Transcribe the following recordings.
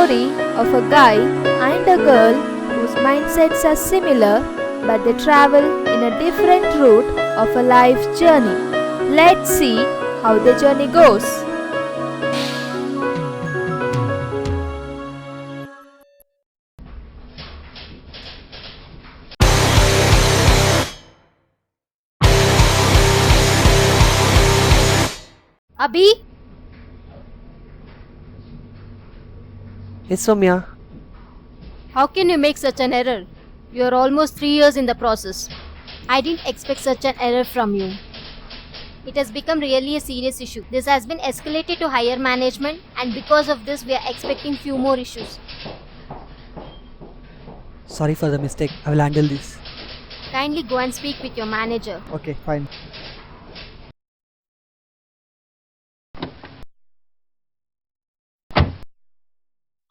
story of a guy and a girl whose mindsets are similar but they travel in a different route of a life journey. Let's see how the journey goes. Abhi? Yes, Soumya. How can you make such an error? You are almost 3 years in the process. I didn't expect such an error from you. It has become really a serious issue. This has been escalated to higher management, and because of this we are expecting few more issues. Sorry for the mistake. I will handle this. Kindly go and speak with your manager. Okay, fine.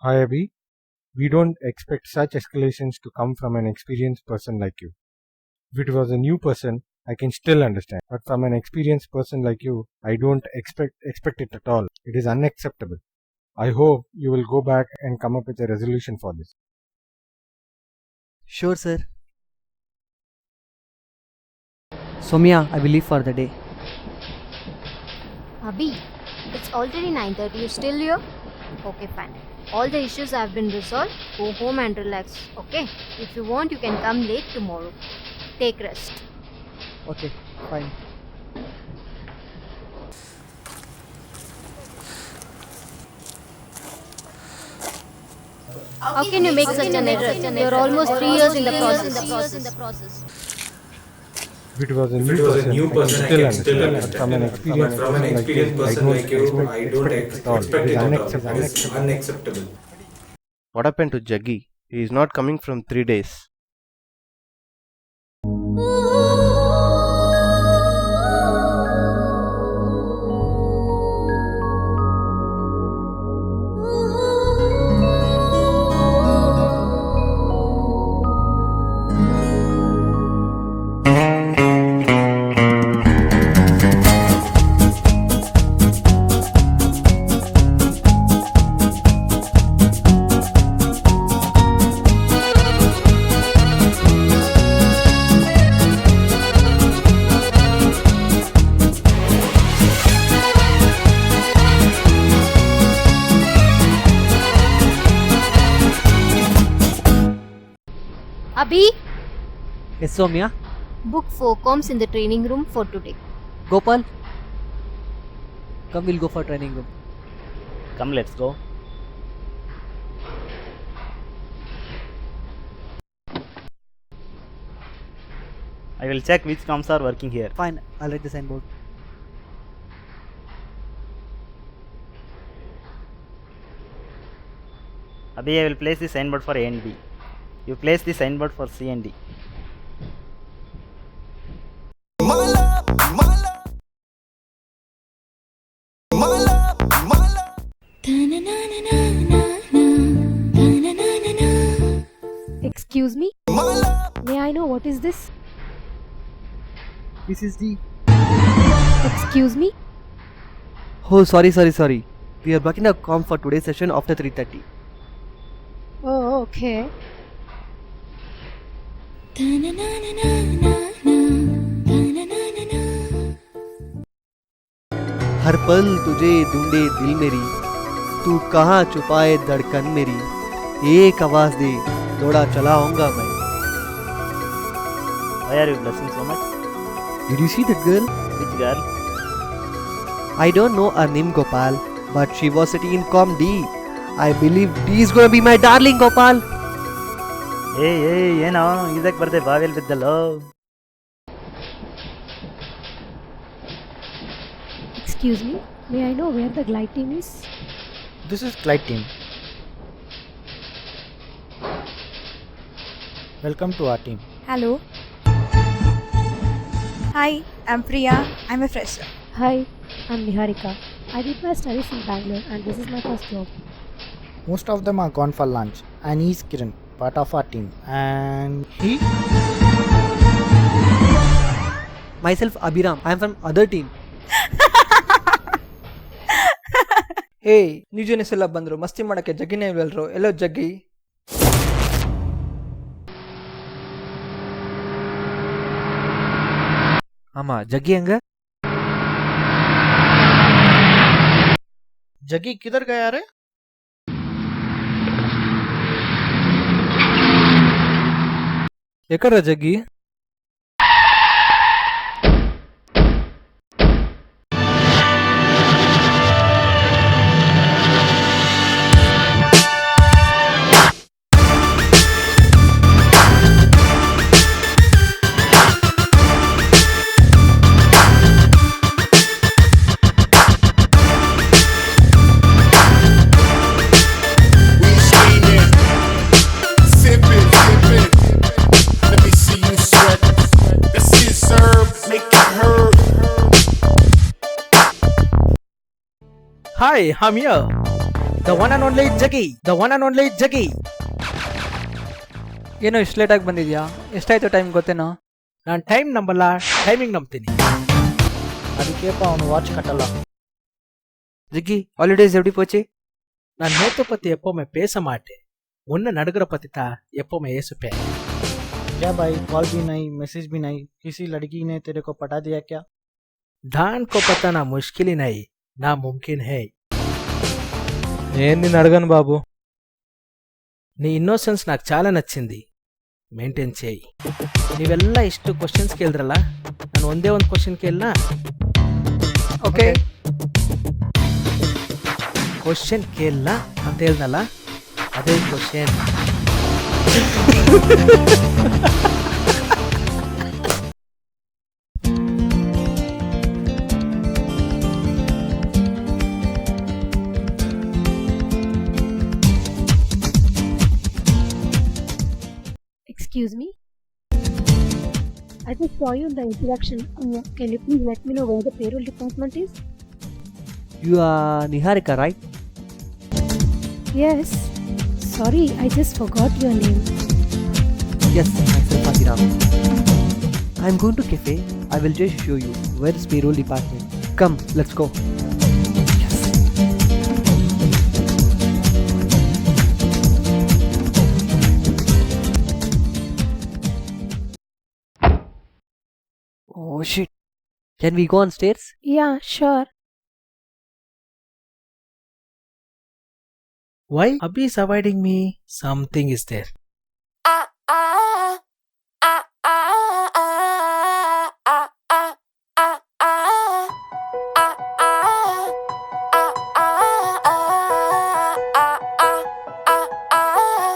Hi Abhi, we don't expect such escalations to come from an experienced person like you. If it was a new person, I can still understand. But from an experienced person like you, I don't expect it at all. It is unacceptable. I hope you will go back and come up with a resolution for this. Sure, sir. Soumya, I will leave for the day. Abhi, it's already 9:30. You still here? Okay, fine. All the issues have been resolved. Go home and relax. Okay? If you want, you can come late tomorrow. Take rest. Okay, fine. How can you make such an error? You are almost 3 years in the process. If it was a new person, I can still understand. But from an experienced person like you, I don't expect it at all. It is unacceptable. What happened to Jaggi? He is not coming from 3 days. Abhi, Yes, Soumya. book 4 comms in the training room for today. Gopal. Come, we'll go for training room. Come, let's go. I will check which comms are working here. Fine, I'll write the signboard. Abhi, I will place the signboard for A and B. You place the signboard for C and D. Excuse me? May I know what is this? This is the... Excuse me? Oh, sorry. We are blocking the com for today's session after 3:30. Oh, okay. हर पल तुझे ढूंढे दिल मेरी, तू कहाँ छुपाए धड़कन मेरी, एक आवाज दे दौड़ा चला आऊंगा मैं. Why are you blushing so much? Did you see that girl? Which girl? I don't know her name, Gopal, but she was sitting in Com D. I believe D is gonna be my darling, Gopal. Hey, ಏನೋ ಇದಕ್ಕೆ ಬರ್ದೆ ಬಾವಿಯಲ್ಲಿ ಬಿದ್ದಲ್ಲೋ. Excuse me? May I know where the glide team is? This is Clyde team. Welcome to our team. Hello. Hi, I'm Priya. I'm a fresher. Hi, I'm Niharika. I did my studies in Bangalore and this is my first job. Most of them are gone for lunch, and he's Kiran, part of our team. And he? Myself, Abhiram. I am from other team. Hey new juniors ಎಲ್ಲ ಬಂದರು, ಮಸ್ತಿ ಮಾಡೋಕ್ಕೆ ಜಗ್ಗಿನೇ ಇಲ್ವಲ್ರು? ಎಲ್ಲೋ ಜಗ್ಗಿ? ஆமா ஜக்கி எங்க? जगी किधर गया रे? ఎక్కడ Jaggi? Hi, I'm here. The one and only Jaggi. The one and only Jaggi. ಏನೋ ಇಷ್ಟು ಲೇಟಾಗಿ ಬಂದಿದ್ಯಾ? ಎಷ್ಟಾಯ್ತು ಟೈಮ್ ಗೊತ್ತೇನೋ? ನಾನು ಟೈಮ್ ನಂಬಲ್ಲ, ಟೈಮಿಂಗ್ ನಂಬ್ತೀನಿ. ಅದಕ್ಕೇಪ ಅವನು ವಾಚ್ ಕಟ್ಟಲ್ಲ. ஜக்கி ஹாலிடேஸ் எப்படி போச்சு? நான் நேத்து பத்தி எப்பவுமே பேச மாட்டேன். உன்னை நடுக்கிற பத்தி தான் எப்பவுமே ஏசுப்பேன். क्या भाई, कॉल भी नहीं, मैसेज भी नहीं, किसी लड़की ने तेरे को पटा दिया क्या? दान को पता ना मुश्किल ही नहीं, ना मुमकिन है. నేను నిన్ను అడగను బాబు. నీ ಇನ್ನೋಸೆನ್ಸ್ నాకు చాలా నచ్చింది. ಮೇಂಟೈನ್ చేయి. ನೀವೆಲ್ಲ ಇಷ್ಟು ಕ್ವಶನ್ಸ್ ಕೇಳಿದ್ರಲ್ಲ, ನಾನು ಒಂದೇ ಒಂದು ಕ್ವಶನ್ ಕೇಳಲ್ಲ. ಓಕೆ ಕ್ವಶನ್ ಕೇಳಲ್ಲ ಅಂತ ಹೇಳ್ದಲ್ಲ, ಅದೇ question. Excuse me? I just saw you in the introduction. Can you please let me know where the payroll department is? You are Niharika, right? Yes. Sorry, I just forgot your name. Yes, myself Adiram. I'm going to cafe. I will just show you where is payroll department. Come, let's go. Oh shit. Can we go on stairs? Yeah, sure. Why Abhi is avoiding me? Something is there.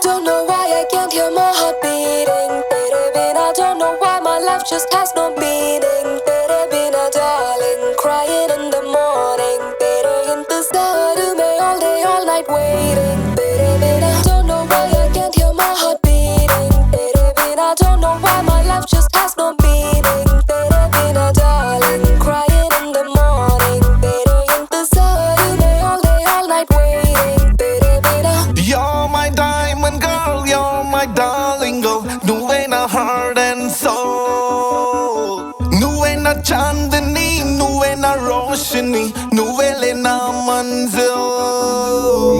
Don't know why I can't hear my heart beating. Tere bina, don't know why my life just has no meaning. Tere bina, darling, crying in the morning. Tere intezar mein all day, all night waiting. Tere bina, don't know why I can't hear my heart beating. Tere bina, don't know why my life just has no meaning. Tere bina, darling, crying in the morning. Tere intezar mein all day, all night waiting. Tere bina. You're my diamond girl, you're my darling girl. నువ్వే నా heart and soul. నువ్వే నా చాందిని, నువ్వే నా రోషిని, నువ్వేలే నా Manzil.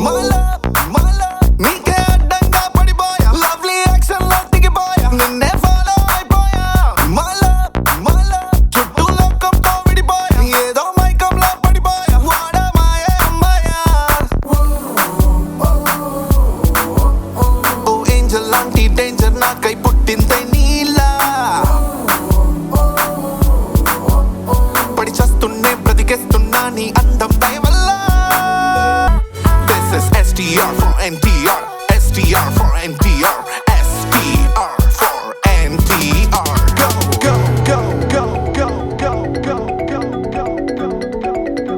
My love, my love, నీకే అడ్డంగా పడిపోయా. Lovely action లో దిగిపోయా, నిన్నే follow అయిపోయా. My love, my love, చుట్టూ లోకంతో విడిపోయా. ఏదో మైకంలో పడిపోయా, వాడా మాయే అమ్మాయా. ఓ ఏంజల్ లాంటి డేంజర్ నాకై పుట్టిందే నీలా. పడి చస్తున్నే బ్రతికేస్తున్నా నీ అందం దయ వల్ల. This is STR for NTR, STR for NTR, STR for NTR. Go, go, go, go, go, go, go, go, go, go, go.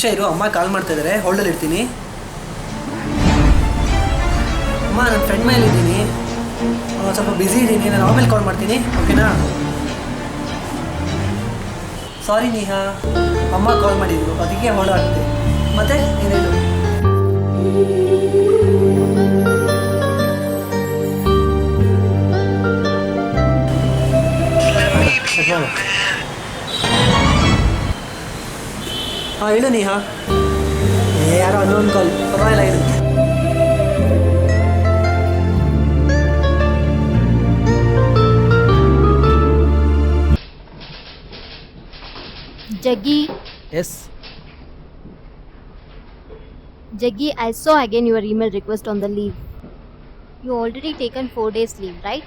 ನಿಮಿಷ ಇರು, ಅಮ್ಮ ಕಾಲ್ ಮಾಡ್ತಾ ಇದ್ದಾರೆ, ಹೋಲ್ಡಲ್ಲಿ ಇರ್ತೀನಿ. ಅಮ್ಮ ನನ್ನ ಫ್ರೆಂಡ್ ಮೇಲೆ ಇದ್ದೀನಿ, ಸ್ವಲ್ಪ ಬ್ಯುಸಿ ಇದ್ದೀನಿ, ನಾನು ಆಮೇಲೆ ಕಾಲ್ ಮಾಡ್ತೀನಿ, ಓಕೆನಾ? ಸಾರಿ ನೇಹಾ, ಅಮ್ಮ ಕಾಲ್ ಮಾಡಿದ್ರು, ಅದಕ್ಕೆ ಹೋಲ್ಡ್ ಆಗ್ತಿದೆ. ಮತ್ತೆ ಏನೇನು? ಹಾಂ ಹೇಳು ನೇಹಾ. ಯಾರೋ ಅನ್ನೊಂದು ಕಾಲ್, ಪರವಾಗಿಲ್ಲ ಇದು. Jaggi, yes. Jaggi, I saw again your email request on the leave. You already taken 4 days leave, right?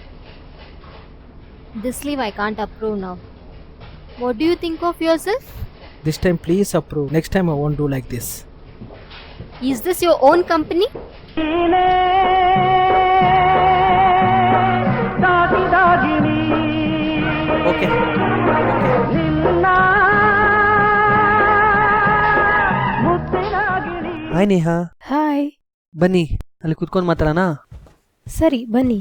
This leave I can't approve now. What do you think of yourself? This time please approve. Next time I won't do like this. Is this your own company? Okay. Hi Neha, hi. ಬನ್ನಿ ಅಲ್ಲಿ ಕುತ್ಕೊಂಡು ಮಾತಾಡೋಣ. ಸರಿ ಬನ್ನಿ.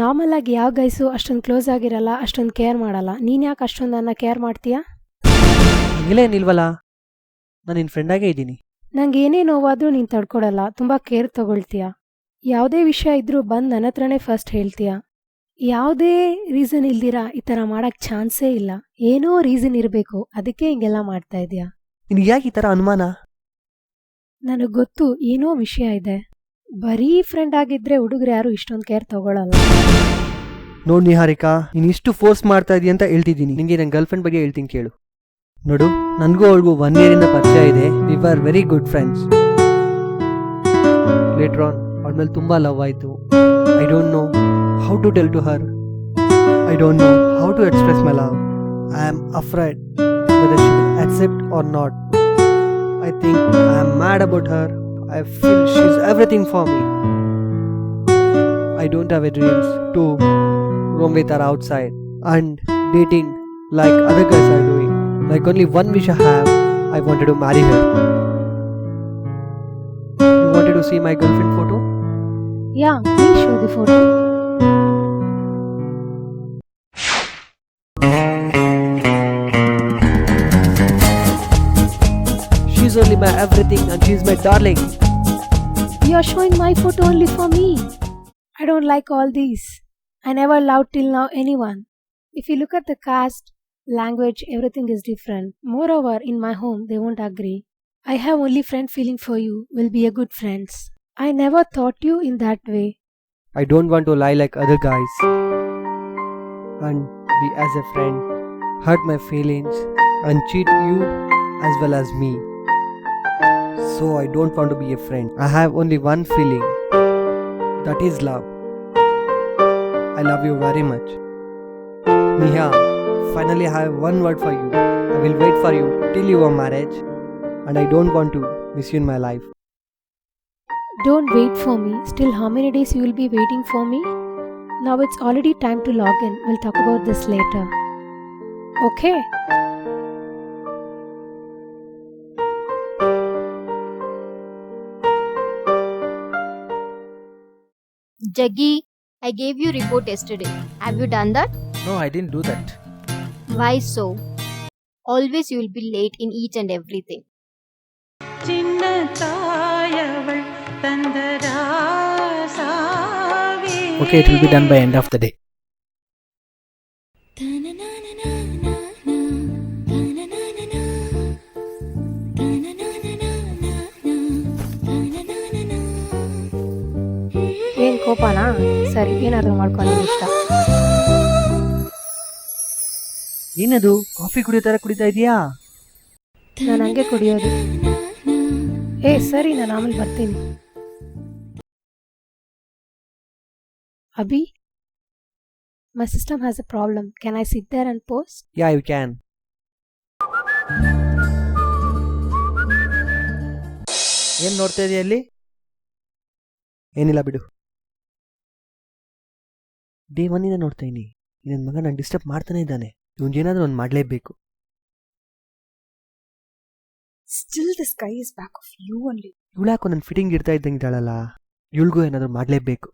Normal ಆಗಿ ಯಾವ guys ಅಷ್ಟೊಂದು close ಆಗಿರಲ್ಲ, ಅಷ್ಟೊಂದು ಕೇರ್ ಮಾಡಲ್ಲ. ನೀನು ಯಾಕೆ ಅಷ್ಟೊಂದು ನನ್ನ ಕೇರ್ ಮಾಡ್ತೀಯಾ? ಹಂಗಿಲ್ಲ ಏನಿಲ್ವಲ್ಲ, ನಾನು ನಿನ್ನ ಫ್ರೆಂಡಾಗೇ ಇದ್ದೀನಿ. ನಂಗೆ ಏನೇ ನೋವಾದರೂ ನೀನು ತಡ್ಕೊಡಲ್ಲ, ತುಂಬ ಕೇರ್ ತಗೊಳ್ತೀಯ. ಯಾವುದೇ ವಿಷಯ ಇದ್ರೂ ಬಂದು ನನ್ನ ಹತ್ರನೇ ಫಸ್ಟ್ ಹೇಳ್ತೀಯ. ಯಾವುದೇ ರೀಸನ್ ಇಲ್ದಿರ ಈ ಥರ ಮಾಡೋಕ್ಕೆ ಚಾನ್ಸೇ ಇಲ್ಲ. ಏನೋ ರೀಸನ್ ಇರಬೇಕು, ಅದಕ್ಕೆ ಹಿಂಗೆಲ್ಲ ಮಾಡ್ತಾ ಇದೆಯಾ? ನಿನಗೆ ಯಾಕೆ ಈ ಥರ ಅನುಮಾನ? ನನಗೆ ಗೊತ್ತು ಏನೋ ವಿಷಯ ಇದೆ. ಬರೀ ಫ್ರೆಂಡ್ ಆಗಿದ್ರೆ ಹುಡುಗರು ಯಾರು ಇಷ್ಟೊಂದು ಕೇರ್ ತಗೊಳ್ಳಲ್ಲ. ನೋಡು ನಿಹಾರಿಕಾ, ನೀನು ಇಷ್ಟು ಫೋರ್ಸ್ ಮಾಡ್ತಾ ಇದೀಯ ಅಂತ ಹೇಳ್ತಿದ್ದೀನಿ. ನಿಂಗೆ ನನ್ನ ಗರ್ಲ್ ಫ್ರೆಂಡ್ ಬಗ್ಗೆ ಹೇಳ್ತೀನಿ ಕೇಳು. ನೋಡು, ನನಗೂ ಅವಳಿಗೂ 1 year ಇಂದ ಪರಿಚಯ ಇದೆ. We are very good friends. Later on ಅವಳ ಮೇಲೆ ತುಂಬ ಲವ್ ಆಯಿತು. I don't know how to tell to her. I don't know how to express my love. I am afraid whether she will accept or not. I think I am mad about her. I feel she's everything for me. I don't have a dreams to roam with her outside and dating like other guys are doing. Like only one wish I have, I wanted to marry her. You wanted to see my girlfriend photo? Yeah, please show the photo. She's only my everything and she's my darling. You are showing my photo only for me. I don't like all these. I never loved till now anyone. If you look at the caste, language, everything is different. Moreover, in my home, they won't agree. I have only friend feeling for you. We'll be a good friends. I never thought you in that way. I don't want to lie like other guys and be as a friend, hurt my feelings and cheat you as well as me. So I don't want to be a friend. I have only one feeling. That is love. I love you very much. Neha, finally I have one word for you. I will wait for you till your marriage and I don't want to miss you in my life. Don't wait for me. Still how many days you will be waiting for me? Now it's already time to log in. We'll talk about this later. Okay? Jaggi, I gave you report yesterday. Have you done that? No, I didn't do that. Why so? Always you will be late in each and everything. Okay, it will be done by end of the day. ಏನ್ ಕೋಪನಾ? ಸರಿ, ಏನಾದರೂ ಮಾಡ್ಕೊಂಡು ಇಷ್ಟ. ಏನದು coffee ಕುಡಿಯೋ ತರ ಕುಡಿತಾ ಇದೀಯಾ? ನಾನು ಹಂಗೆ ಕುಡಿಯೋದು. ಸರಿ, ನಾನು ಆಮೇಲೆ ಬರ್ತೀನಿ. Abhi, my system has a problem. Can I sit there and post? Yeah, you can. ಏನ್ ನೋಡ್ತಾ ಇದೀಯ ಅಲ್ಲಿ? ಏನಿಲ್ಲ ಬಿಡು. ಡೇ 1 ನೋಡ್ತಾ ಇದೀನಿ. ನನ್ನ ಮಗ ನಾನು ಡಿಸ್ಟರ್ಬ್ ಮಾಡ್ತಾನೆ ಇದ್ದಾನೆ. ಇವನ್ಗೇನಾದ್ರೂ ಒಂದು ಮಾಡಲೇಬೇಕು. Still the sky is back of you only. ಇವಳ್ಯಾಕೋ ನನ್ನ ಫಿಟ್ಟಿಂಗ್ ಇರ್ತಾ ಇದ್ದಂಗೆ ಇದ್ದಾಳಲ್ಲ, ಇವಳಿಗೂ ಏನಾದರೂ ಮಾಡಲೇಬೇಕು.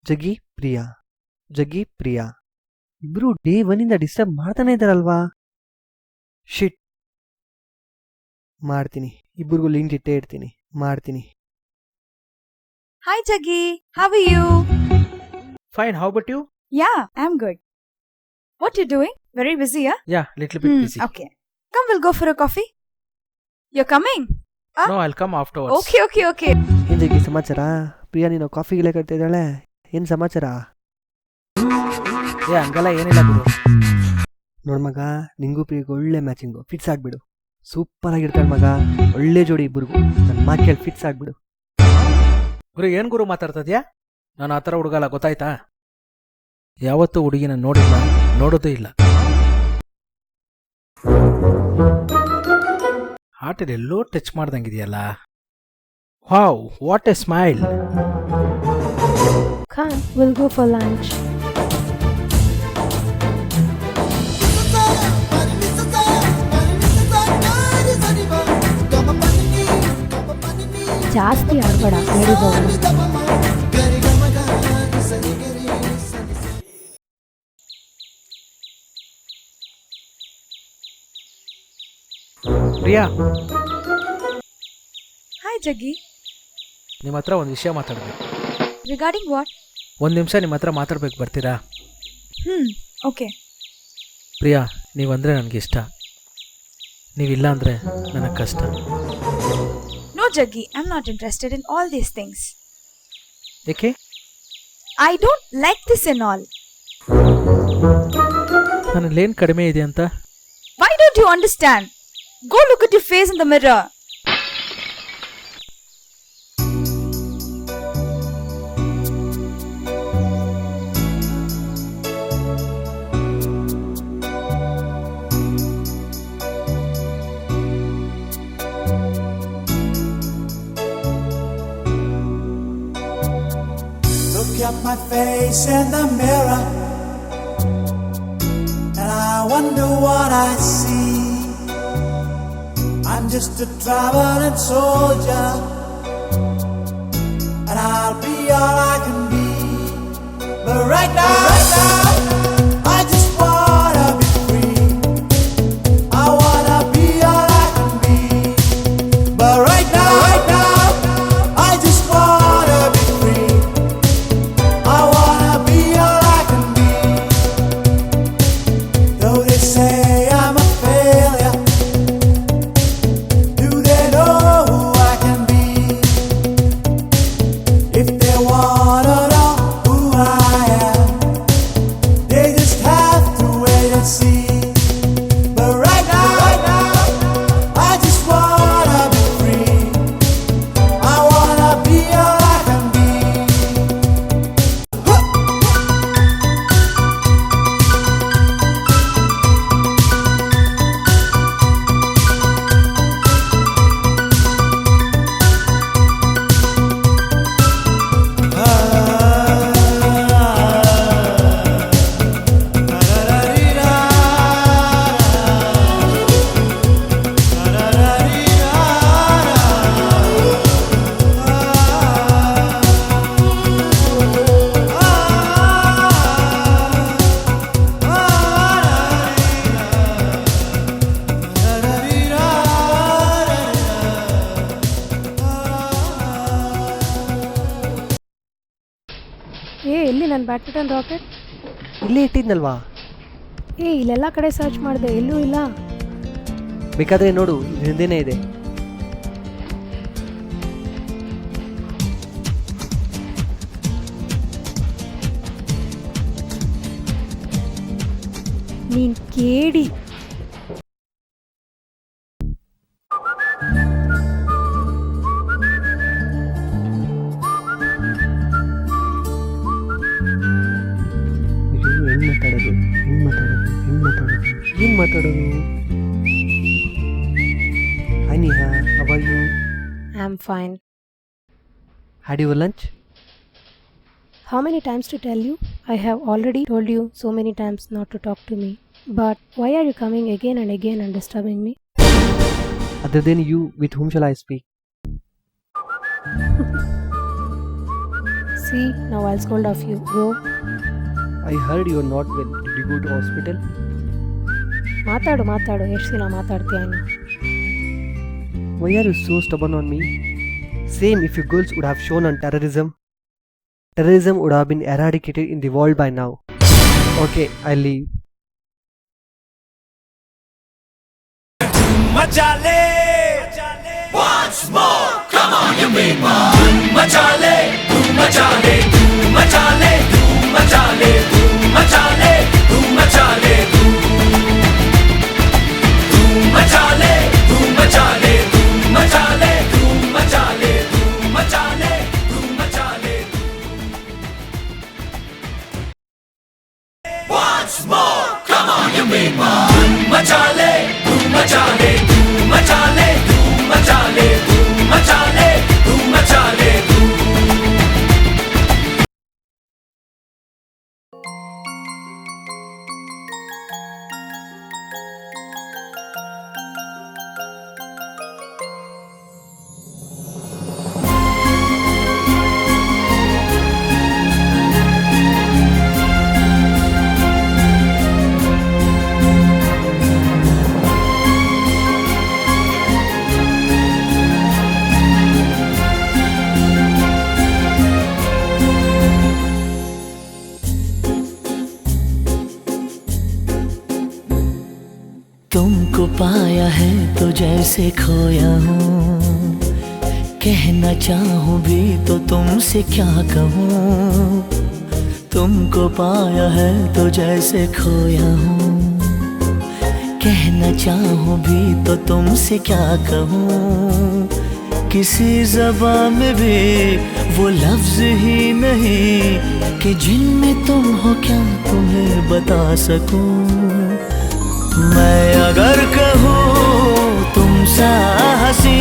ಜಗ್ಗಿ ಪ್ರಿಯಾ, ಜಗ್ಗಿ ಪ್ರಿಯಾ ಇಬ್ರು ಡೇ 1 ಡಿಸ್ಟರ್ಬ್ ಮಾಡ್ತಾನೆ ಇದ್ದಾರಲ್ವಾ. ಶಿಟ್, ಮಾಡ್ತೀನಿ. ಇಬ್ಬರಿಗೂ ಲಿಂಕ್ ಇಟ್ಟೇ ಇರ್ತೀನಿ. ಮಾಡ್ತೀನಿ. Hi Jaggi, how are you? Fine, how about you? Yeah, I'm good. What you doing? Very busy, yeah? Yeah, little bit busy. Okay. Come, we'll go for a coffee. You're coming? No, I'll come afterwards. Okay. ಏನು ಜಗ್ಗಿ ಸಮಾಚಾರ? ಪ್ರಿಯಾ ನೀನು ಕಾಫಿಗೆಲ್ಲ ಕಟ್ತಾ ಇದ್ದಾಳೆ, ಏನು ಸಮಾಚಾರ? ಹಂಗೆಲ್ಲ ಏನಿಲ್ಲ ಬಿಡು. ನೋಡ್ ಮಗ, ನಿಂಗೂ ಪ್ರಿಯಗೂ ಒಳ್ಳೆ ಮ್ಯಾಚಿಂಗು, ಫಿಕ್ಸ್ ಆಗ್ಬಿಡು. ಸೂಪರ್ ಆಗಿರ್ತಾಳೆ ಮಗ, ಒಳ್ಳೆ ಜೋಡಿ ಇಬ್ಬರಿಗೂ. ನನ್ನ ಮಾತು ಕೇಳಿ ಫಿಕ್ಸ್ ಆಗ್ಬಿಡು. ಗುರು ಏನು ಗುರು ಮಾತಾಡ್ತದ್ಯಾ? ನಾನು ಆ ಥರ ಹುಡುಗಲ್ಲ, ಗೊತ್ತಾಯ್ತಾ? ಯಾವತ್ತೂ ಹುಡುಗಿನ ನೋಡಿಲ್ಲ, ನೋಡೋದೇ ಇಲ್ಲ. ಹಾರ್ಟಲ್ಲಿ ಎಲ್ಲೋ ಟಚ್ ಮಾಡ್ದಂಗಿದೆಯಲ್ಲ. Wow, what a smile. Come, we'll go for lunch. ಜಾಸ್ತಿ ಆಡ್ಬೇಡ, ನಡಿಬೋದು. Priya, Hi Jaggi. ನಿಮ್ಮ ಹತ್ರ ಒಂದು ವಿಷಯ ಮಾತಾಡಬೇಕು. Regarding what? ಒಂದು ನಿಮಿಷ ನಿಮ್ಮ ಹತ್ರ ಮಾತಾಡ್ಬೇಕು, ಬರ್ತೀರಾ? Okay. ಪ್ರಿಯಾ, ನೀವಂದರೆ ನನಗೆ ಇಷ್ಟ. ನೀವಿಲ್ಲ ಅಂದರೆ ನನಗೆ ಕಷ್ಟ. No Jaggi, I'm not interested in all these things. ಏಕೆ? I don't like this and all. ನನ್ನಲ್ಲೇನು ಕಡಿಮೆ ಇದೆ ಅಂತ? Why don't you understand? Go look at your face in the mirror. Look at my face in the mirror, and I wonder what I see. I'm just a traveling soldier, and I'll be all I can be. But right now, I just wanna be free. I wanna be all I can be. But right now, I just wanna be free. I wanna be all I can be. Though they say I'm a failure, do they know who I can be? If they wanna know who I am, they just have to wait and see. But right now, I just wanna be free. I wanna be all I can be. ಎಲ್ಲಿ ನನ್ನ badminton rocket? ಇಲ್ಲೇ ಇಟ್ಟಿದ್ನಲ್ವಾ? ಇಲ್ಲೆಲ್ಲ ಕಡೆ search ಮಾಡಿದೆ, ಎಲ್ಲೂ ಇಲ್ಲ. ಬೇಕಾದ್ರೆ ನೋಡು, ಹಿಂದೆನೇ ಇದೆ. ನೀನ್ ಕೇಳಿ. ಏನ್ ಮಾತಾಡೋದು? Hi Neha, how are you? I'm fine. Had your lunch? How many times to tell you? I have already told you so many times not to talk to me. But why are you coming again and again and disturbing me? Other than you, with whom shall I speak? See, now I'll scold off you. Go. I heard you're not well. Did you go to hospital? ಮಾತಾಡು ಎಷ್ಟು ದಿನ ಮಾತಾಡ್ತೀಯ ಇನ್ನು? Why are you so stubborn on me? Same if you girls would have shown on terrorism. Terrorism would have been eradicated in the world by now. Okay, I'll leave. Machale, once more, come on, you mean more. Machale, machale, machale, machale, machale, machale, machale, machale, machale, machale, machale, machale. Once more, come on, you mean more. Machale, machale, machale, machale, machale, machale. तुमको पाया है तो जैसे खोया हूँ, कहना चाहूँ भी तो तुमसे क्या कहूँ। तुमको पाया है तो जैसे खोया हूँ, कहना चाहूँ भी तो तुमसे क्या कहूँ। किसी ज़बान में भी वो लफ्ज़ ही नहीं कि जिनमें तुम हो क्या तुम्हें बता सकूँ। मैं अगर कहूँ तुम सा हंसी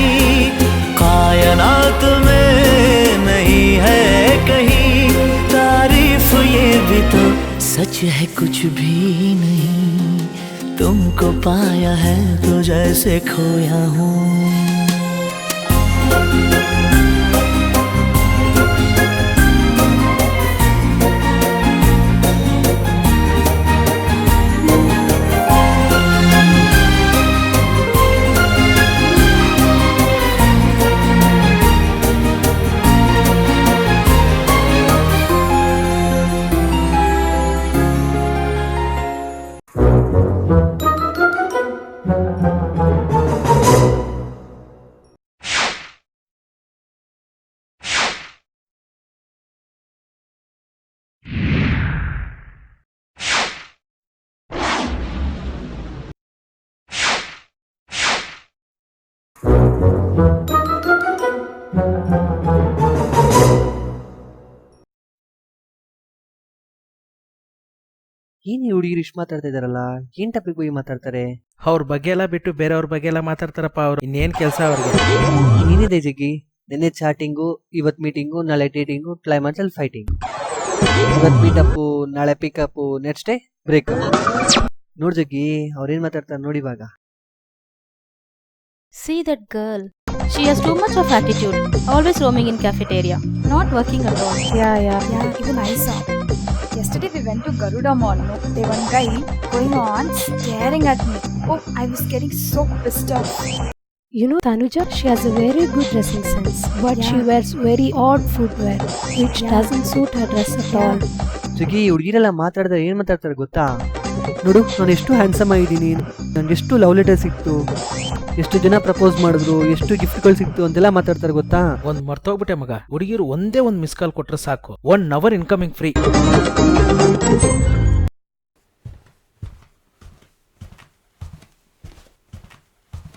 कायनात में नहीं है कहीं, तारीफ ये भी तो सच है कुछ भी नहीं। तुमको पाया है तो जैसे खोया हूँ। ಏನ್ ಈ ಹುಡುಗಿರು ಇಷ್ಟು ಮಾತಾಡ್ತಾ ಇದಾರಲ್ಲ, ಏನ್ ಟಾಪಿಕ್ ಬಗ್ಗೆ ಮಾತಾಡ್ತಾರೆ? ಅವ್ರ ಬಗ್ಗೆ ಎಲ್ಲ ಬಿಟ್ಟು ಬೇರೆಯವ್ರ ಬಗ್ಗೆ ಎಲ್ಲ ಮಾತಾಡ್ತಾರಪ್ಪ ಅವ್ರು. ಇನ್ನೇನ್ ಕೆಲಸ ಅವ್ರಿಗೆ? ನೀನಿದೆ ಜಗ್ಗಿ, ನಿನ್ನೆ ಚಾಟಿಂಗು, ಇವತ್ ಮೀಟಿಂಗು, ನಾಳೆ ಡೇಟಿಂಗು, ಕ್ಲೈಮ್ಯಾಕ್ಸ್ ಫೈಟಿಂಗ್. ಇವತ್ ಮೀಟಪ್ಪು, ನಾಳೆ ಪಿಕಪ್, ನೆಕ್ಸ್ಟ್ ಡೇ ಬ್ರೇಕಪ್. ನೋಡ್ ಜಗ್ಗಿ, ಅವ್ರೇನ್ ಮಾತಾಡ್ತಾರೆ ನೋಡಿ ಇವಾಗ. See that girl. She has too much of attitude. Always roaming in cafeteria. Not working at all. Yeah, even I saw. Yesterday we went to Garuda Mall. No, there one guy going on staring at me. Oh, I was getting so pissed off. You know Tanuja, she has a very good dressing sense, but she wears very odd footwear, which doesn't suit her dress at all. ಜಗ್ಗಿ, ಈ ಹುಡುಗಿರೆಲ್ಲ ಮಾತಾಡಿದ್ರೆ ಏನ್ ಮಾತಾಡ್ತಾರೆ ಗೊತ್ತಾ? ನೋಡು, ನಾನು ಎಷ್ಟು handsome ಆಗಿದ್ದೀನಿ, ನನ್ಗೆ ಎಷ್ಟು ಲವ್ ಲೆಟರ್ ಸಿಕ್ತು, ಎಷ್ಟು ಜನ ಪ್ರಪೋಸ್ ಮಾಡಿದ್ರು, ಎಷ್ಟು ಗಿಫ್ಟ್ಗಳು ಸಿಕ್ತು ಅಂತೆಲ್ಲ ಮಾತಾಡ್ತಾರೆ ಗೊತ್ತಾ? ಒಂದ್ ಮರ್ತೋಗ್ಬಿಟ್ಟೆ ಮಗ, ಹುಡುಗಿರು ಒಂದೇ ಒಂದ್ ಮಿಸ್ ಕಾಲ್ ಕೊಟ್ರೆ ಸಾಕು, 1 hour incoming free.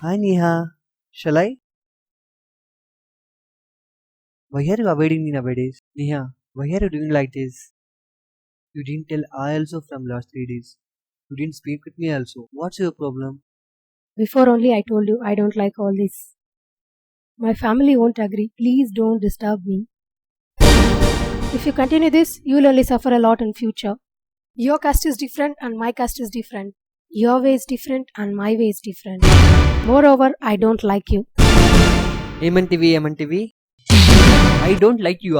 Hi Neha, shall I? Why are you avoiding me nowadays? Neha, why are you doing like this? You didn't tell I also from last 3 days. You didn't speak with me also. What's your problem? Before only I told you I don't like all this. My family won't agree. Please don't disturb me. If you continue this, you will only suffer a lot in future. Your caste is different and my caste is different. Your way is different and my way is different. Moreover, I don't like you. ఏమంటివి I don't like you.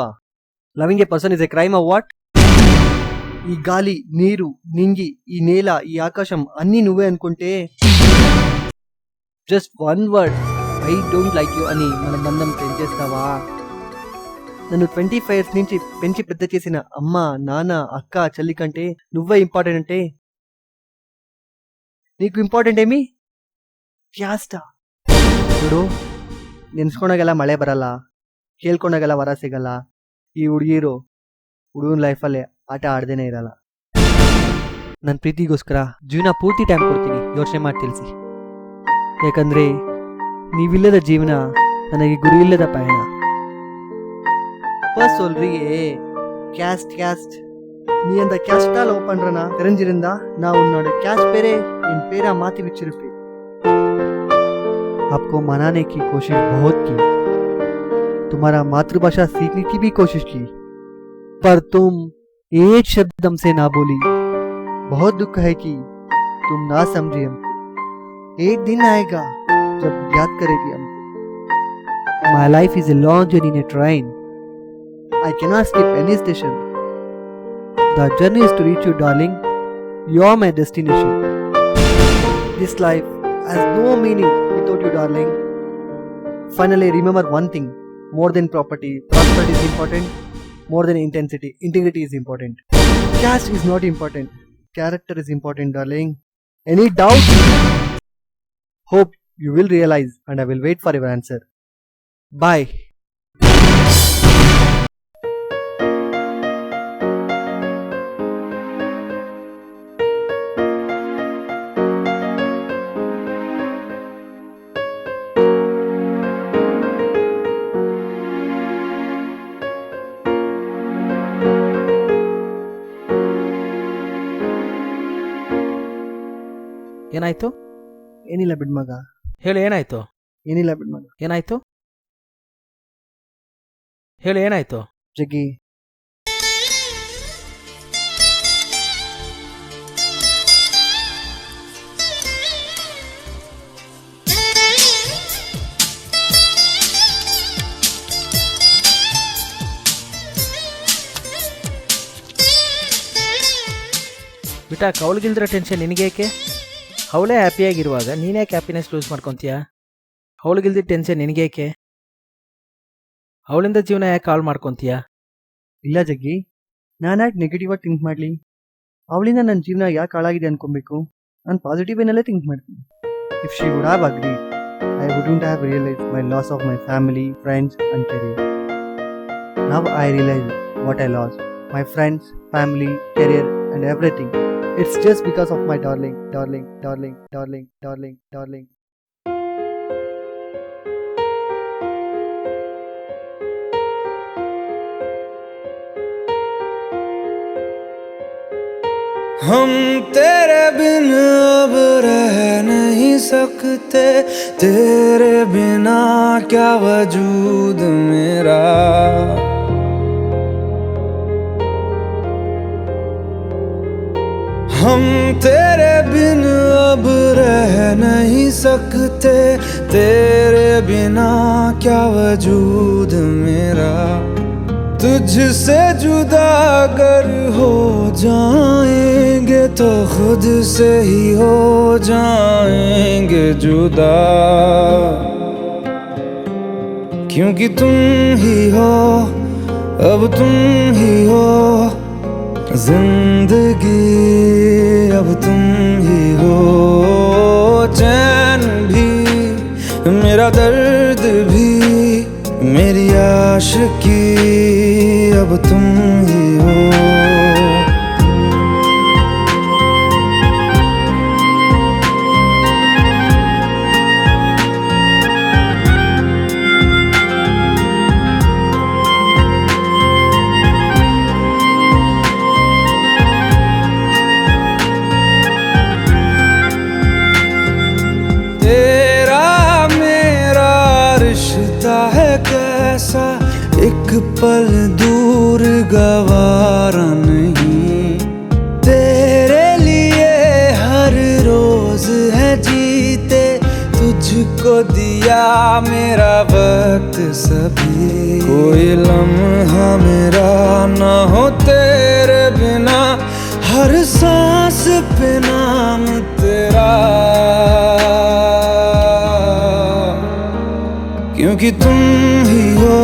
Loving a person is a crime or what? ఈ గాలి, నీరు, నింగి, ఈ నేల, ఈ ఆకాశం అన్నీ నువ్వే అనుకుంటే just one word I don't like you అని మన బంధం పెంచేస్తావా? నన్ను 25 years నుంచి పెంచి పెద్ద చేసిన అమ్మ, నాన్న, అక్క, చెల్లి కంటే నువ్వే ఇంపార్టెంట్ అంటే నీకు ಇಂಪಾರ್ಟೆಂಟ್ ಏಮಿ? ಕ್ಯಾಸ್ಟ ನೋಡು, ನೆನ್ಸ್ಕೊಂಡಾಗೆಲ್ಲ ಮಳೆ ಬರಲ್ಲ, ಕೇಳ್ಕೊಂಡಾಗೆಲ್ಲ ವರ ಸಿಗಲ್ಲ. ಈ ಹುಡುಗಿರು ಹುಡುಗನ ಲೈಫಲ್ಲಿ ಆಟ ಆಡ್ದೇನೆ ಇರಲ್ಲ. ನನ್ನ ಪ್ರೀತಿಗೋಸ್ಕರ ಜೀವನ ಪೂರ್ತಿ ಟೈಮ್ ಕೊಡ್ತೀನಿ, ಯೋಚನೆ ಮಾಡಿ ತಿಳಿಸಿ. ಯಾಕಂದರೆ ನೀವಿಲ್ಲದ ಜೀವನ ನನಗೆ ಗುರಿ ಇಲ್ಲದ ಪಯಣ. ஃபர்ஸ்ட் சொல்றியே கேஸ்ட் நீ அந்த கேஸ்டா லவ் பண்றனா தெரிஞ்சிருந்தா நான் உன்னோட கேஸ்ட் பேரே என் பேரா மாத்தி வச்சிருப்பேன். आपको मनाने की कोशिश बहुत की, तुम्हारा मातृभाषा सीखने की भी कोशिश की, पर तुम एक शब्द हमसे ना बोली. बहुत दुख है कि तुम ना समझे हमको. एक दिन आएगा जब याद करेगी हमको. My life is a long journey in a train. I cannot skip any station. The journey is to reach you, darling. You are my destination. This life has no meaning without you, darling. Finally, remember one thing. More than property, prosperity is important. More than intensity, integrity is important. Caste is not important. Character is important, darling. Any doubt? Hope you will realize, and I will wait for your answer. Bye. ಏನಾಯ್ತು? ಏನಿಲ್ಲ ಬಿಡ್ಮಗ. ಹೇಳು ಏನಾಯ್ತು? ಏನಿಲ್ಲ ಬಿಡ್ಮಗ. ಏನಾಯ್ತು? ಹೇಳು ಏನಾಯ್ತು? ಜಗ್ಗಿ, ಬಿಟ್ಟ ಅವಳಿಗಿಲ್ದಿರೋ ಟೆನ್ಷನ್ ನಿನಗೇಕೆ? ಅವಳೇ ಹ್ಯಾಪಿಯಾಗಿರುವಾಗ ನೀನ್ಯಾಕೆ ಹ್ಯಾಪಿನೆಸ್ ಲೂಸ್ ಮಾಡ್ಕೊತೀಯ? ಅವಳಿಗಿಲ್ದಿದ್ದ ಟೆನ್ಷನ್ ನಿನಗೇಕೆ? ಅವಳಿಂದ ಜೀವನ ಯಾಕೆ ಕಾಲ್ ಮಾಡ್ಕೊತೀಯ? ಇಲ್ಲ ಜಗ್ಗಿ, ನಾನು ಯಾಕೆ ನೆಗೆಟಿವ್ ಆಗಿ ಥಿಂಕ್ ಮಾಡಲಿ? ಅವಳಿಂದ ನನ್ನ ಜೀವನ ಯಾಕೆ ಹಾಳಾಗಿದೆ ಅನ್ಕೊಬೇಕು? ನಾನು ಪಾಸಿಟಿವ್ ವೇನಲ್ಲೇ ಥಿಂಕ್ ಮಾಡ್ತೀನಿ. If she would have agreed, I wouldn't have realise my loss of my family, friends and career. Now I realise what I lost, my friends, family, career and everything. It's just because of my darling. हम तेरे बिन अब रह नहीं सकते, तेरे बिना क्या वजूद मेरा. हम तेरे बिन अब रह नहीं सकते, तेरे बिना क्या वजूद मेरा. तुझसे जुदा अगर हो जाएंगे तो खुद से ही हो जाएंगे जुदा. क्योंकि तुम ही हो, अब तुम ही हो जिंदगी, अब तुम ही हो. चैन भी, मेरा दर्द भी, मेरी आशिकी, अब तुम ही हो. एक पल दूर दूर गवारा नहीं, तेरे लिए हर रोज है जीते, तुझको दिया मेरा वक्त सभी, कोई लम्हा मेरा ना हो तेरे बिना, हर सांस पे नाम तेरा, क्योंकि तुम ही हो,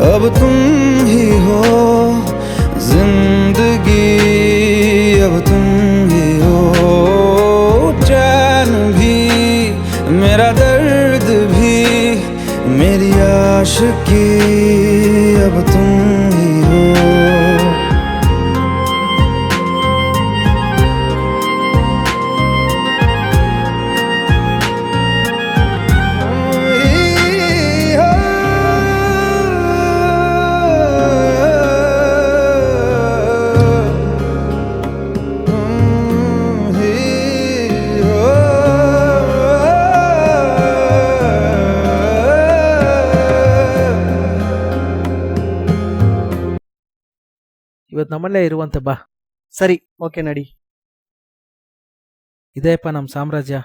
अब तुम ही हो जिंदगी, अब तुम ही हो चैन भी, मेरा दर्द भी, मेरी आशिकी, अब तुम ही हो। ಇವತ್ತು ನಮ್ಮಲ್ಲೇ ಇರುವಂತೆ ಬಾ. ಸರಿ, ಓಕೆ ನಡಿ. ಇದೇಪ್ಪ ನಮ್ಮ ಸಾಮ್ರಾಜ್ಯ.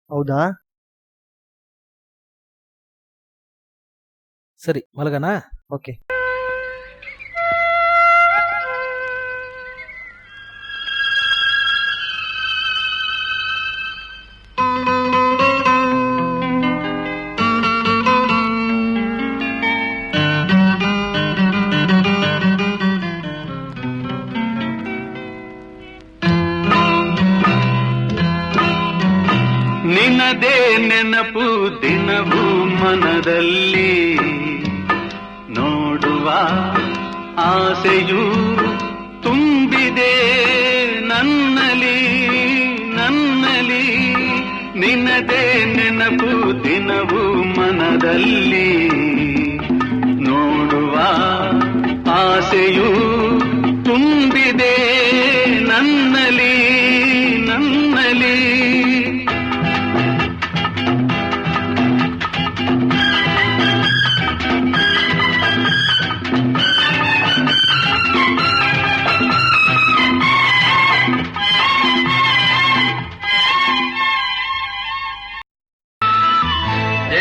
ಹೌದಾ? ಸರಿ, ಮಲಗನಾ? ಓಕೆ. ನಿನ್ನದೇ ನೆನಪು ದಿನವೂ ಮನದಲ್ಲಿ, ನೋಡುವ ಆಸೆಯು ತುಂಬಿದೆ ನನ್ನಲಿ ನನ್ನಲಿ, ನಿನ್ನದೇ ನೆನಪು ದಿನವೂ ಮನದಲ್ಲಿ, ನೋಡುವ ಆಸೆಯು ತುಂಬಿದೆ ನನ್ನಲಿ ನನ್ನಲಿ.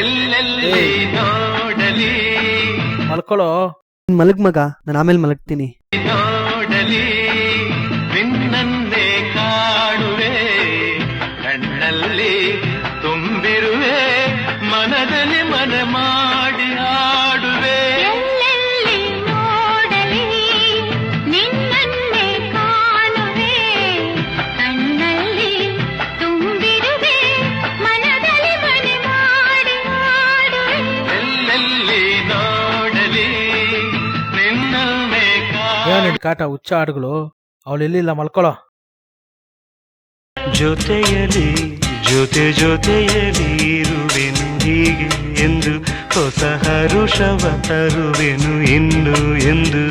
ಎಲ್ಲೆಲ್ಲಿ ನೋಡಲಿ ಮಲ್ಕೊಳ್ಳೋ. ಮಲಗ್ ಮಗ, ನಾನು ಆಮೇಲೆ ಮಲಗ್ತೀನಿ. ನೋಡಲಿ ನಿನ್ನನ್ನೇ ಕಾಣುವೆ, ಕಣ್ಣಲ್ಲಿ ತುಂಬಿರುವೆ, ಮನದಲ್ಲಿ ಮನ ಮಾಡಿ ಆಡುವೆ. ಎಲ್ಲೆಲ್ಲಿ ನೋಡಲಿ ನಿನ್ನನ್ನೇ ಕಾಣುವೆ, ಕಣ್ಣಲ್ಲಿ ತುಂಬಿರುವೆ, ಮನದಲ್ಲಿ ಮನ ಮಾಡಿ ಆಡುವೆ. ಎಲ್ಲೆಲ್ಲಿ ನೋಡಲಿ ನಿನ್ನನ್ನೇ ಏನಿಡ್ ಕಾಟ ಹುಚ್ಚ ಹಾಡುಗಳು. ಅವಳು ಎಲ್ಲಿಲ್ಲ, ಮಲ್ಕೊಳ್ಳೋ. ಜೊತೆಯಲಿ ಜೊತೆ ಜೊತೆಯಲಿ ಇರುವೆನು ಹೀಗೆ ಎಂದು, ಹೊಸ ಹರುಷವ ತರುವೆನು ಇನ್ನು ಎಂದು.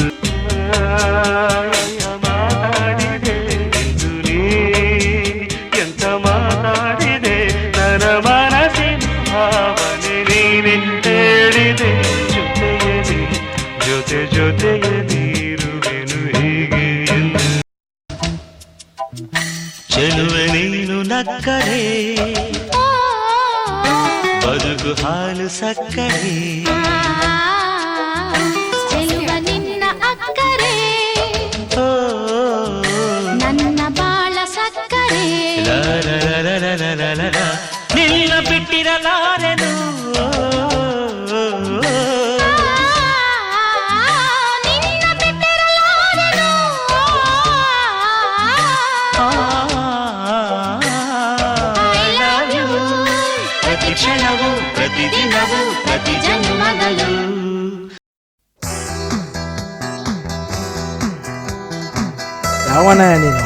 ಮಾತಾಡಿದೆ ಎಂದು ನೀ ಎಂತ ಮಾತಾಡಿದೆ, ನನ್ನ ಮನಸ್ಸಿನ ಭಾವನೆ ನೀನೆ ಹೇಳಿದೆ. ಜೊತೆಯಲಿ ಜೊತೆ ಜೊತೆಯಲಿ ಇರುವೆನು ಹೀಗೆ ಎಂದು. ಚೆಲುವೆ ನೀನು ನಕ್ಕರೆ ಬದುಕು ಹಾಲು ಸಕ್ಕರೆ, ಚೆಲುವ ನಿನ್ನ ಅಕ್ಕರೆ ನನ್ನ ಬಾಳ ಸಕ್ಕರೆ, ನಿನ್ನ ಬಿಟ್ಟಿರಲಾರೆನು, ನಿನ್ನ ಬಿಟ್ಟಿರಲಾರೆನು. ಪ್ರತಿ ಕ್ಷಣವೂ ಪ್ರತಿದಿನವೂ ಪ್ರತಿ ಜನ್ಮದಲ್ಲೂ. ಯಾವನ ನೀನು?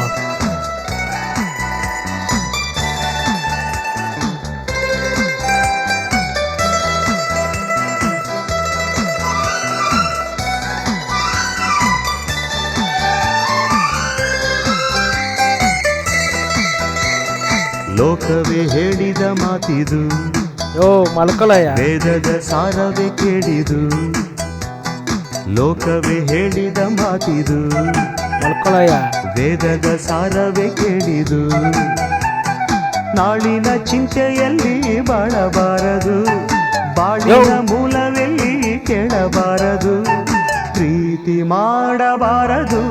ಲೋಕವೇ ಹೇಳಿದ ಮಾತಿದು, ಯೋ ಮಲ್ಕೊಳ್ಳಯ್ಯ. ವೇದದ ಸಾರವೇ ಕೇಳಿದು, ಲೋಕವೇ ಹೇಳಿದ ಮಾತಿದು, ಮಲ್ಕೊಳಯ್ಯ. ವೇದದ ಸಾರವೇ ಕೇಳಿದು. ನಾಳಿನ ಚಿಂತೆಯಲ್ಲಿ ಬಾಳಬಾರದು, ಬಾಳಿನ ಮೂಲವೆಲ್ಲಿ ಕೇಳಬಾರದು. ಪ್ರೀತಿ ಮಾಡಬಾರದು,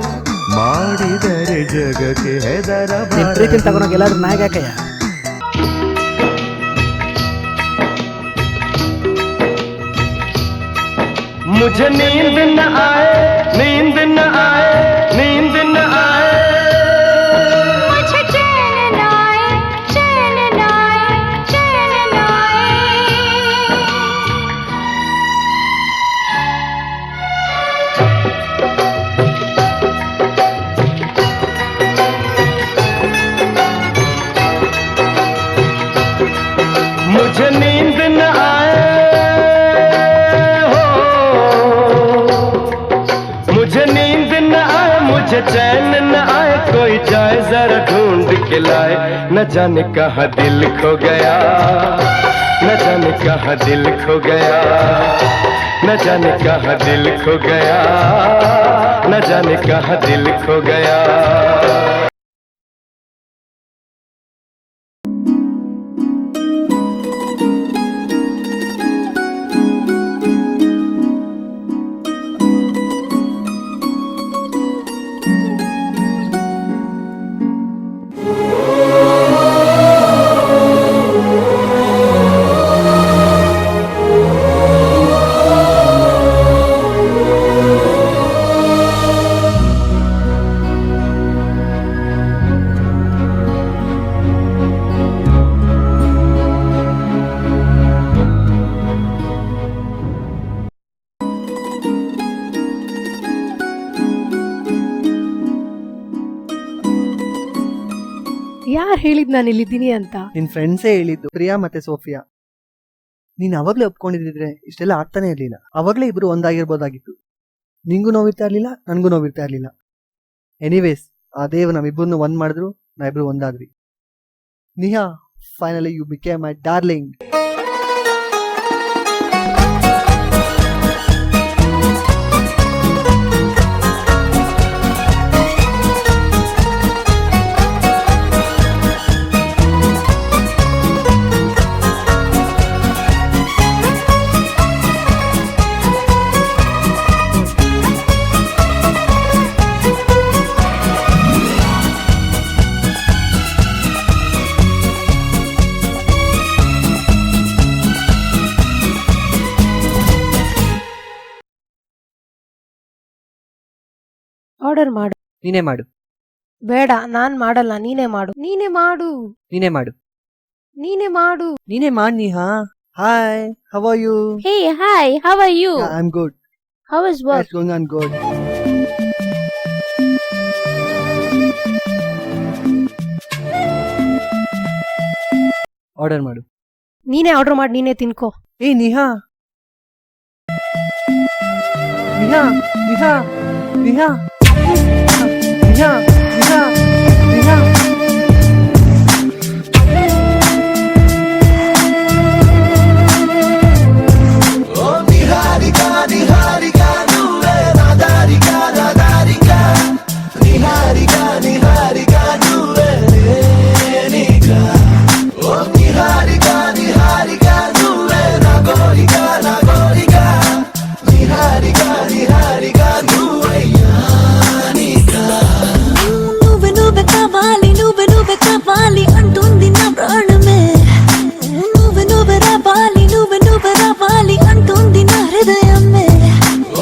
ಮಾಡಿದರೆ ಜಗಕ್ಕೆ ನಿನ್ ಪ್ರೀತಿಲ್ ಹೆದರಬಾರದು. ತಗೊಂಡೋಗಿ ಎಲ್ಲಾದ್ರೂ ನಾಯಿಗೆ ಹಾಕಯ್ಯ. मुझे नींद न आए, नींद न आए, नींद न आए, मुझे चैन न आए, चैन न आए, चैन न मुझे नींद न आए, हो मुझे नींद न आए, मुझे चैन न आए, कोई जाए जरा ढूंढ के लाए, न जाने कहाँ दिल खो गया, न जाने कहाँ दिल खो गया, न जाने कहाँ दिल खो गया, न जाने कहाँ दिल खो गया. ಯಾರು ಹೇಳಿದ್ ನಾನು ಇಲ್ಲಿದ್ದೀನಿ ಅಂತ? ನಿನ್ ಫ್ರೆಂಡ್ಸೇ ಹೇಳಿದ್ದು, ಪ್ರಿಯಾ ಮತ್ತೆ ಸೋಫಿಯಾ. ನೀನ್ ಅವಾಗ್ಲೇ ಒಪ್ಕೊಂಡಿದ್ರೆ ಇಷ್ಟೆಲ್ಲ ಆಗ್ತಾನೆ ಇರ್ಲಿಲ್ಲ. ಅವಾಗ್ಲೇ ಇಬ್ರು ಒಂದಾಗಿರ್ಬೋದಾಗಿತ್ತು. ನಿಂಗೂ ನೋವಿರ್ತಾ ಇರ್ಲಿಲ್ಲ, ನನ್ಗೂ ನೋವಿರ್ತಾ ಇರ್ಲಿಲ್ಲ. ಎನಿವೇಸ್, ಆ ದೇವ್ ನಮ್ಮಿಬ್ಬರನ್ನು ಒಂದ್ ಮಾಡಿದ್ರು, ನಾವಿಬ್ರು ಒಂದಾದ್ವಿ. Niha, finally you became my darling. Order ಮಾಡು. ನೀನೇ ಮಾಡು. ಬೇಡ, ನಾನ್ ಮಾಡಲ್ಲ, ನೀನೇ ಮಾಡು. ನೀನೇ ಮಾಡು. ನೀನೇ ಮಾಡು. ನೀನೇ ಮಾಡು. ನೀನೇ ಮಾಡ್ Niha. Hi, how are you? Hey, hi, how are you? I am good. How is work? It's going on good. Order ಮಾಡು. ನೀನೇ ಆರ್ಡರ್ ಮಾಡಿ, ನೀನೇ ತಿನ್ಕೋ. ಏ Niha, Niha, Niha, Niha, Niha, Niha, Niha. Oh, Niharika, Niharika, nuve nadarika, nadarika. Niharika, Niharika, nuve nika. Oh, Niharika, Niharika, nuve nagorika, nagorika. Niharika, Niharika, nuve yanika. నువ్వే నువ్వే కావాలి, నువ్వే నువ్వే కావాలి అంటుంది నా ప్రాణమే. నువ్వే నువ్వే రావాలి, నువ్వే నువ్వే రావాలి అంటుంది నా హృదయమే.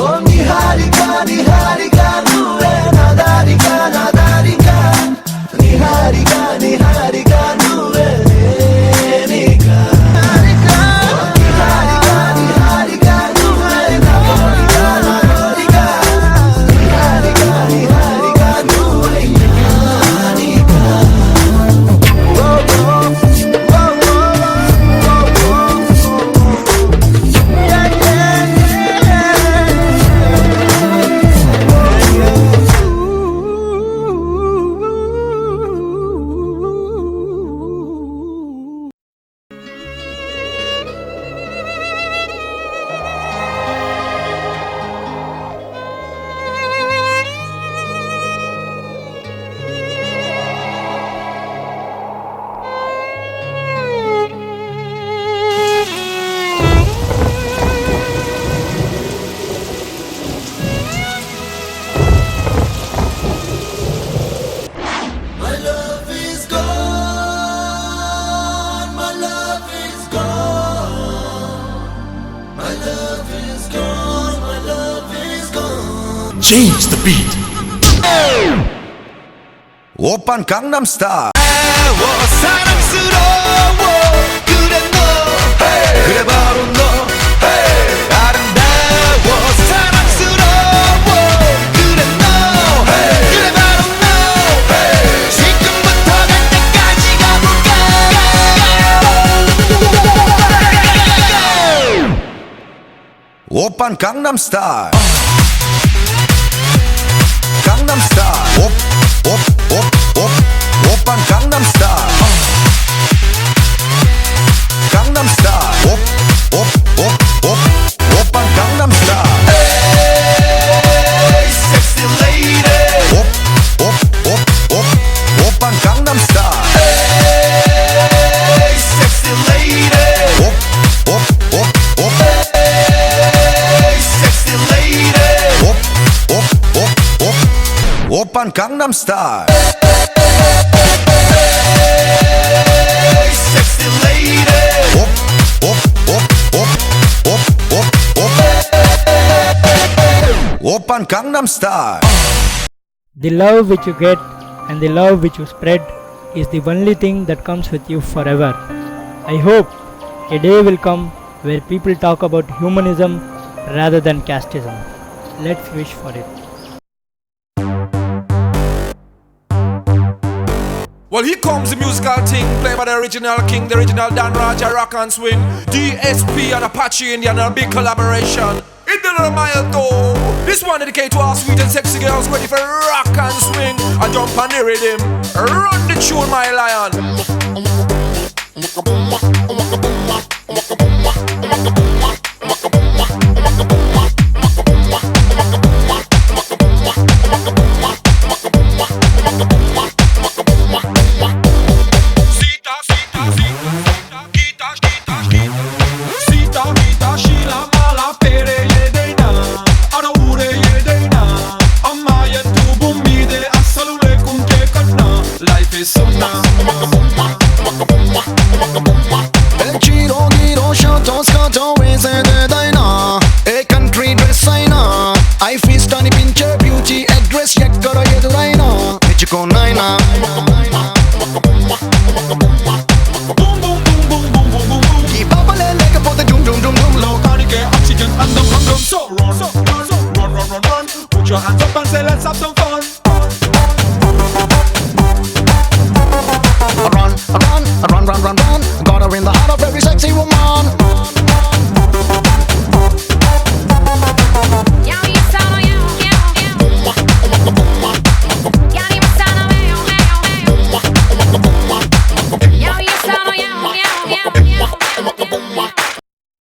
Oh, Niharika, Niharika, nuve nadarika, nadarika. Niharika, Niharika, nuve nika. Oh, Niharika, Niharika, nuve nagorika, nagorika. Niharika, Niharika, nuve yanika. change the beat. 오빤 강남스타일. 사랑스러워 그래 너 그래 바로 너 아름다워 사랑스러워 그래 너 그래 바로 너 지금부터 갈 때까지 가볼까. 오빤 강남스타일. 강남스타일. 오빤 강남스타일. 강남스타일. 오빤 강남스타일. Hey, sexy lady. 오빤 강남스타일. Hey, sexy lady. Hey, sexy lady. 오빤 강남스타일. Hey, sexy lady. 오빤 강남스타일. The love which you get and the love which you spread is the only thing that comes with you forever. I hope a day will come where people talk about humanism rather than casteism. Let's wish for it. Well, here comes the musical thing, played by the original king, the original Dan Raja Rock and Swing, DSP and Apache Indian, a big collaboration. In the mile though, this one dedicated to all sweet and sexy girls ready for rock and swing. I jump on the rhythm, run the tune, my lion.